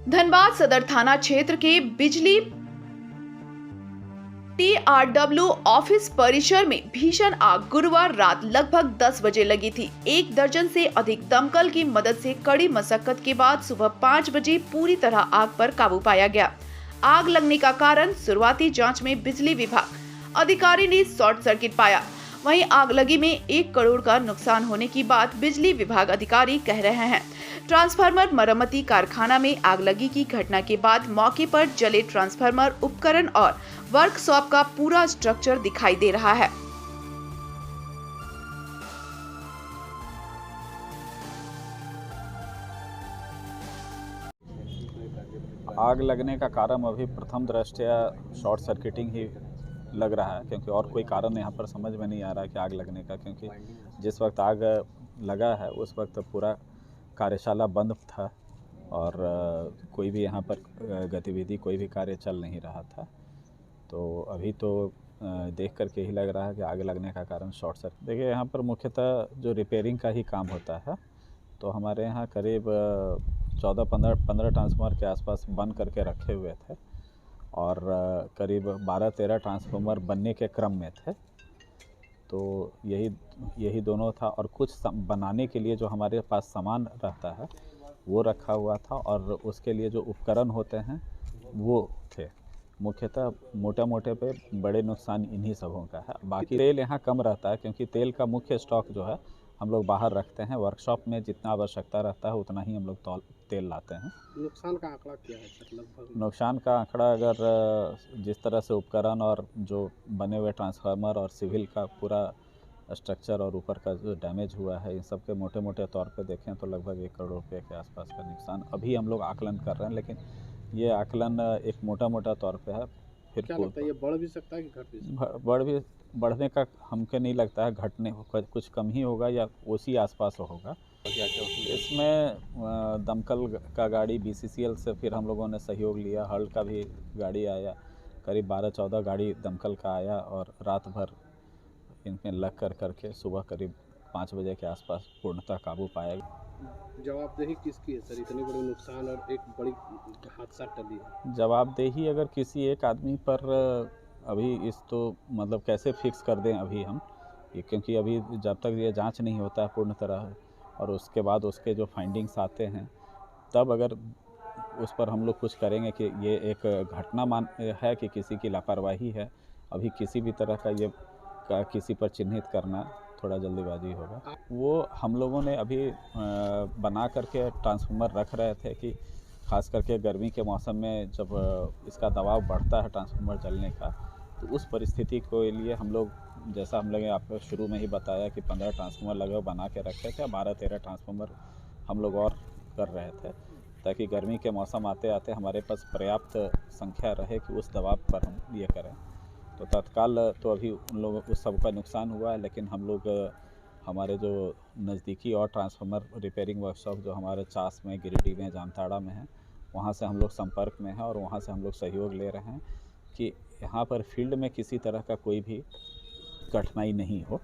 धनबाद सदर थाना क्षेत्र के बिजली TRW ऑफिस परिसर में भीषण आग गुरुवार रात लगभग 10 बजे लगी थी। 1 दर्जन से अधिक दमकल की मदद से कड़ी मशक्कत के बाद सुबह 5 बजे पूरी तरह आग पर काबू पाया गया। आग लगने का कारण शुरुआती जांच में बिजली विभाग अधिकारी ने शॉर्ट सर्किट पाया। वहीं आग लगी में 1 करोड़ का नुकसान होने की बात बिजली विभाग अधिकारी कह रहे हैं। ट्रांसफार्मर मरम्मती कारखाना में आग लगी की घटना के बाद मौके पर जले ट्रांसफार्मर उपकरण और वर्कशॉप का पूरा स्ट्रक्चर दिखाई दे रहा है। आग लगने का कारण अभी प्रथम दृष्टया शॉर्ट सर्किटिंग ही लग रहा है, क्योंकि और कोई कारण यहाँ पर समझ में नहीं आ रहा कि आग लगने का, क्योंकि जिस वक्त आग लगा है उस वक्त पूरा कार्यशाला बंद था और कोई भी यहाँ पर गतिविधि कोई भी कार्य चल नहीं रहा था। तो अभी तो देख करके ही लग रहा है कि आग लगने का कारण शॉर्ट सर्किट। देखिए, यहाँ पर मुख्यतः जो रिपेयरिंग का ही काम होता है, तो हमारे यहाँ करीब 14-15 ट्रांसफार्मर के आसपास बन करके रखे हुए थे और करीब 12-13 ट्रांसफार्मर बनने के क्रम में थे। तो यही दोनों था और कुछ बनाने के लिए जो हमारे पास सामान रहता है वो रखा हुआ था और उसके लिए जो उपकरण होते हैं वो थे। मुख्यतः मोटे पे बड़े नुकसान इन्हीं सबों का है। बाकी तेल यहाँ कम रहता है, क्योंकि तेल का मुख्य स्टॉक जो है हम लोग बाहर रखते हैं। वर्कशॉप में जितना आवश्यकता रहता है उतना ही हम लोग तेल लाते हैं। नुकसान का आंकड़ा क्या है सर लगभग? नुकसान का आंकड़ा अगर जिस तरह से उपकरण और जो बने हुए ट्रांसफार्मर और सिविल का पूरा स्ट्रक्चर और ऊपर का जो डैमेज हुआ है, इन सब के मोटे तौर पे देखें तो लगभग 1 करोड़ रुपये के आसपास का नुकसान अभी हम लोग आकलन कर रहे हैं। लेकिन ये आकलन एक मोटा तौर पे है। फिर क्या लगता है ये बढ़ भी सकता है कि घट भी सकता है? बढ़ने का हमको नहीं लगता है, घटने कुछ कम ही होगा या उसी आसपास होगा। इसमें दमकल का गाड़ी BCCL से फिर हम लोगों ने सहयोग लिया, हल्ड का भी गाड़ी आया, करीब 12-14 गाड़ी दमकल का आया और रात भर इनमें लग करके सुबह करीब 5 बजे के आसपास पूर्णतः काबू पाया। जवाबदेही किसकी है सर? इतने बड़े नुकसान और एक बड़ी हादसा टली है। जवाबदेही अगर किसी एक आदमी पर अभी इस तो मतलब कैसे फिक्स कर दें अभी हम, क्योंकि अभी जब तक ये जांच नहीं होता है पूर्ण तरह और उसके बाद उसके जो फाइंडिंग्स आते हैं तब अगर उस पर हम लोग कुछ करेंगे कि ये एक घटना है कि किसी की लापरवाही है। अभी किसी भी तरह का ये किसी पर चिन्हित करना थोड़ा जल्दीबाजी होगा। वो हम लोगों ने अभी बना करके ट्रांसफार्मर रख रहे थे कि खास करके गर्मी के मौसम में जब इसका दबाव बढ़ता है ट्रांसफार्मर जलने का, तो उस परिस्थिति के लिए हम लोग, जैसा हम लोग आपको शुरू में ही बताया कि 15 ट्रांसफार्मर लगभग बना के रखे थे, 12-13 ट्रांसफार्मर हम लोग और कर रहे थे, ताकि गर्मी के मौसम आते आते हमारे पास पर्याप्त संख्या रहे कि उस दबाव पर हम ये करें। तो तत्काल तो अभी उन लोगों को सबका नुकसान हुआ है, लेकिन हम लोग हमारे जो नज़दीकी और ट्रांसफार्मर रिपेयरिंग वर्कशॉप जो हमारे चास में, गिरिडीह में, जामताड़ा में है, वहाँ से हम लोग संपर्क में हैं और वहाँ से हम लोग सहयोग ले रहे हैं कि यहाँ पर फील्ड में किसी तरह का कोई भी कठिनाई नहीं हो।